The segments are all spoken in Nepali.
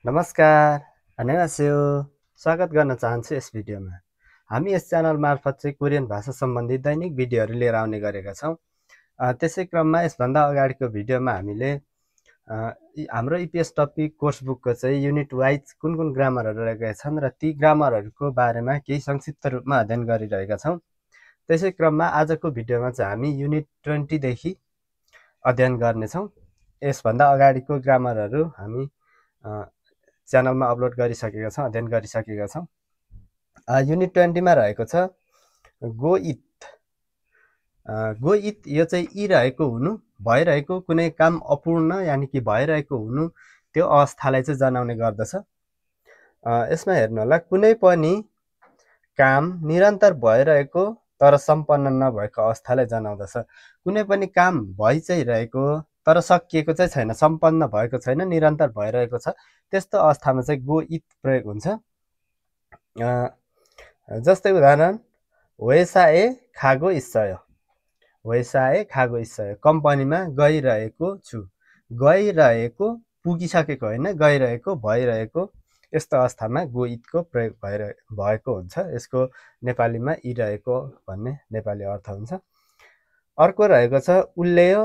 नमस्कार, 안녕하세요। स्वागत गर्न चाहन्छु यस भिडियोमा। हामी यस च्यानल मार्फत चाहिँ कोरियन भाषा सम्बन्धी दैनिक भिडियोहरू लिएर आउने गरेका छौँ। त्यसै क्रममा यसभन्दा अगाडिको भिडियोमा हामीले हाम्रो इपिएस टपिक कोर्स बुकको चाहिँ युनिट वाइज कुन कुन ग्रामरहरू रहेका छन् र ती ग्रामरहरूको बारेमा केही संक्षिप्त रूपमा अध्ययन गरिरहेका छौँ। त्यसै क्रममा आजको भिडियोमा चाहिँ हामी युनिट 20 देखि अध्ययन गर्नेछौँ। यसभन्दा अगाडिको ग्रामरहरू हामी च्यानलमा अपलोड गरिसकेका छौँ, अध्ययन गरिसकेका छौँ। युनिट 20 मा रहेको छ गो इट। गो इट यो चाहिँ इ रहेको हुनु, भइरहेको कुनै काम अपूर्ण यानि कि भइरहेको हुनु, त्यो अवस्थालाई चाहिँ जनाउने गर्दछ। यसमा हेर्नु होला, कुनै पनि काम निरन्तर भइरहेको तर सम्पन्न नभएको अवस्थालाई जनाउँदछ। कुनै पनि काम भइ चाहिँ रहेको तर सकिएको चाहिँ छैन, सम्पन्न भएको छैन, निरन्तर भइरहेको छ, त्यस्तो अवस्थामा चाहिँ गो इट प्रयोग हुन्छ। जस्तै उदाहरण वेसाए खागो इस्सयो। वेसाए खागो इस्सयो, कम्पनीमा गइरहेको छु। गइरहेको पुगिसकेको होइन, गइरहेको भइरहेको, यस्तो अवस्थामा गो इटको प्रयोग भएको हुन्छ। यसको नेपालीमा इरहेको भन्ने नेपाली अर्थ हुन्छ। अर्को रहेको छ उल्लेयो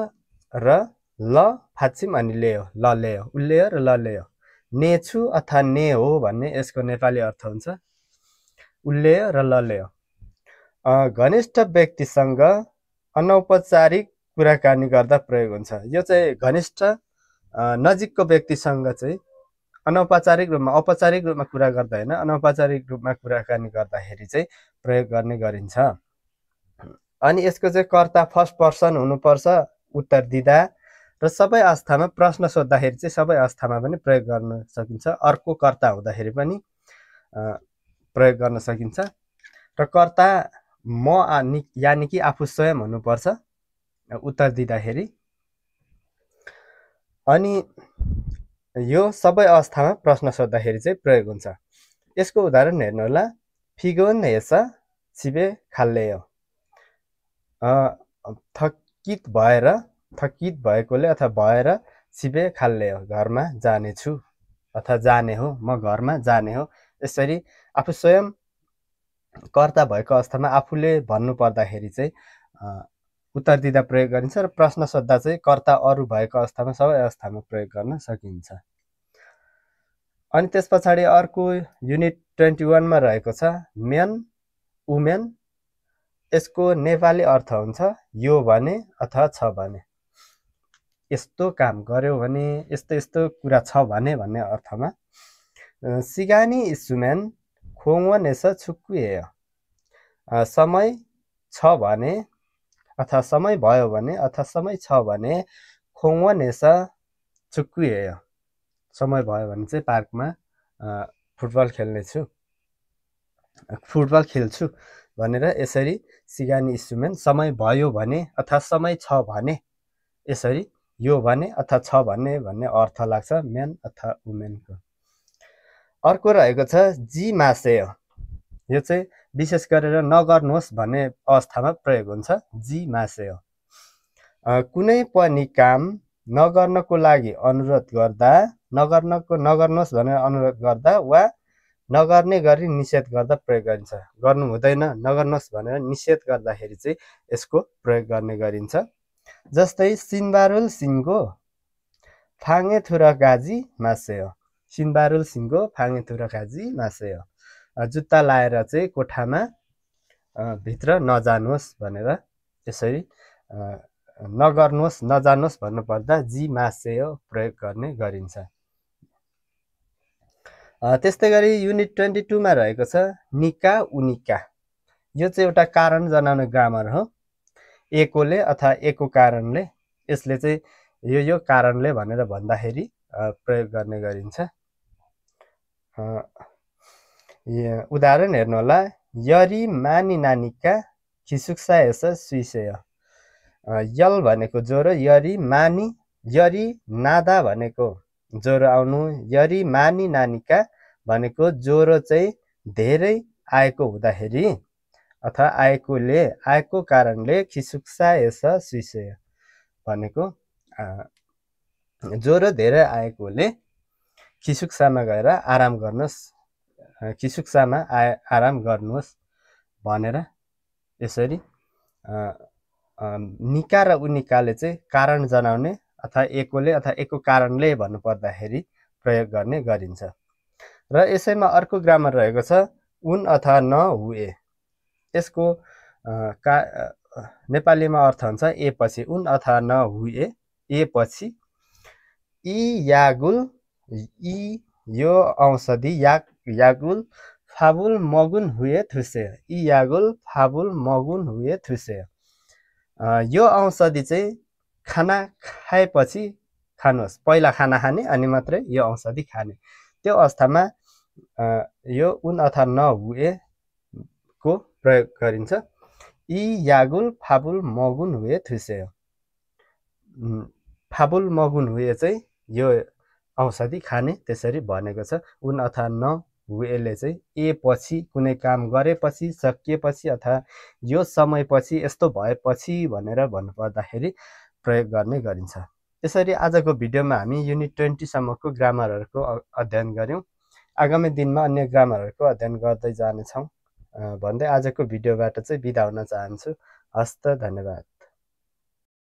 र ल फाच्छिम अनि लेयो, ल लेयो, उल्लेयो र ल लेयो। ने छु अथवा ने हो भन्ने यसको नेपाली अर्थ हुन्छ, उल्लेयो र ल लेयो। घनिष्ठ व्यक्तिसँग अनौपचारिक कुराकानी गर्दा प्रयोग हुन्छ। यो चाहिँ घनिष्ठ नजिकको व्यक्तिसँग चाहिँ अनौपचारिक रूपमा, औपचारिक रूपमा कुरा गर्दा होइन, अनौपचारिक रूपमा कुराकानी गर्दाखेरि चाहिँ प्रयोग गर्ने गरिन्छ। अनि यसको चाहिँ कर्ता फर्स्ट पर्सन हुनुपर्छ उत्तर दिँदा, र सबै अवस्थामा प्रश्न सोद्धाखेरि चाहिँ सबै अवस्थामा पनि प्रयोग गर्न सकिन्छ। अर्को कर्ता हुँदाखेरि पनि प्रयोग गर्न सकिन्छ। र कर्ता म यानि कि आफू स्वयं हुनुपर्छ उत्तर दिँदाखेरि। अनि यो सबै अवस्थामा प्रश्न सोद्धाखेरि चाहिँ प्रयोग हुन्छ। यसको उदाहरण हेर्नु होला, फिगोन हेस छिबे खाल्लेयो। थकित भएकोले अथवा भएर छिबे खाल्लेयो, घरमा जानेछु अथवा जाने हो, म घरमा जाने हो। यसरी आफू स्वयं कर्ता भएको अवस्थामा आफूले भन्नु पर्दाखेरि चाहिँ उत्तर दिँदा प्रयोग गरिन्छ, र प्रश्न सोद्धा चाहिँ कर्ता अरू भएको अवस्थामा सबै अवस्थामा प्रयोग गर्न सकिन्छ। अनि त्यस पछाडि अर्को युनिट 21 मा रहेको छ मेन वुमेन। यसको नेपाली अर्थ हुन्छ यो भने अथवा छ भने, यस्तो काम गर्यो भने, यस्तो यस्तो कुरा छ भने भन्ने अर्थमा। सिगानी इस्सुमेन खोङवन एस छुक्कुएयो। समय छ भने अथवा समय भयो भने अथवा समय छ भने खोङवन एस छुक्कुएयो। समय भयो भने चाहिँ पार्कमा फुटबल खेल्छु भनेर यसरी सिगानी इस्सुमेन समय भयो भने अथवा समय छ भने, यसरी यो भने अथवा छ भन्ने अर्थ लाग्छ मेन अथवा वुमेनको। अर्को रहेको छ जी मासेयो। यो चाहिँ विशेष गरेर नगर्नुहोस् भन्ने अवस्थामा प्रयोग हुन्छ, जी मासेयो। कुनै पनि काम नगर्नको लागि अनुरोध गर्दा, नगर्नुहोस् भनेर अनुरोध गर्दा वा नगर्ने गरी निषेध गर्दा प्रयोग गरिन्छ। गर्नु हुँदैन, नगर्नुहोस् भनेर निषेध गर्दाखेरि चाहिँ यसको प्रयोग गर्ने गरिन्छ। जस्तै सिनबारुल सिङ्गो फाङे थुरा गाजी मासेयो। सिनबारुल सिङ्गो फाङे थुरा गाजी मासेयो। जुत्ता लाएर चाहिँ कोठामा भित्र नजानुहोस् भनेर, यसरी नगर्नुहोस्, नजानुहोस् भन्नुपर्दा जी मासेयो प्रयोग गर्ने गरिन्छ। त्यस्तै गरी युनिट 22 मा रहेको छ निका उनिका। यो चाहिँ एउटा कारण जनाउने ग्रामर हो। एकोले अथवा एको कारणले, यसले चाहिँ यो कारणले भनेर भन्दाखेरि प्रयोग गर्ने गरिन्छ। उदाहरण हेर्नु होला, यरी मानी नानिका खिसुक्सा एस सुइसेयो। यल भनेको ज्वरो, यरी मानी, यरी नादा भनेको ज्वरो आउनु, यरी मानी नानिका भनेको ज्वरो चाहिँ धेरै आएको हुँदाखेरि अथवा आएको कारणले खिसुक्सा एस सुइसेयो भनेको ज्वरो धेरै आएकोले खिसुक्सामा गएर आराम गर्नुहोस्, खिसुक्सामा आराम गर्नुहोस् भनेर यसरी निका र उनिकाले चाहिँ कारण जनाउने अथवा एकोले अथवा एको कारणले भन्नुपर्दाखेरि प्रयोग गर्ने गरिन्छ। र यसैमा अर्को ग्रामर रहेको छ उन अथवा न हुए। यसको नेपालीमा अर्थ हुन्छ ए पछि, उन अथवा न हुए ए पछि, इ यागुल इ यो औषधि यागुल फाबुल मगुन हुए थुसे, इ यागुल फाबुल मगुन हुए थुसे। यो औषधि चाहिँ खाना खाएपछि खानुहोस्, पहिला खाना खाने अनि मात्रै यो औषधि खाने। त्यो अवस्थामा यो उन अथवा न हुए को प्रयोग गरिन्छ। इ यागुल फाबुल मगुन हुए थुसे। फाबुल मगुन हुए चाहिँ यो औषधि खाने त्यसरी भनेको छ। उन अथवा न हुएले चाहिँ ए पछि, कुनै काम गरेपछि, सकिएपछि अथवा यो समयपछि, यस्तो भएपछि भनेर भन्नुपर्दाखेरि प्रयोग गर्ने गरिन्छ। यसरी आजको भिडियोमा हामी युनिट 20 सम्मको ग्रामरहरूको अध्ययन गर्यौं। आगामी दिनमा अन्य ग्रामरहरूको अध्ययन गर्दै जानेछौँ भन्दै आजको भिडियोबाट चाहिँ बिदा हुन चाहन्छु। हस्त, धन्यवाद।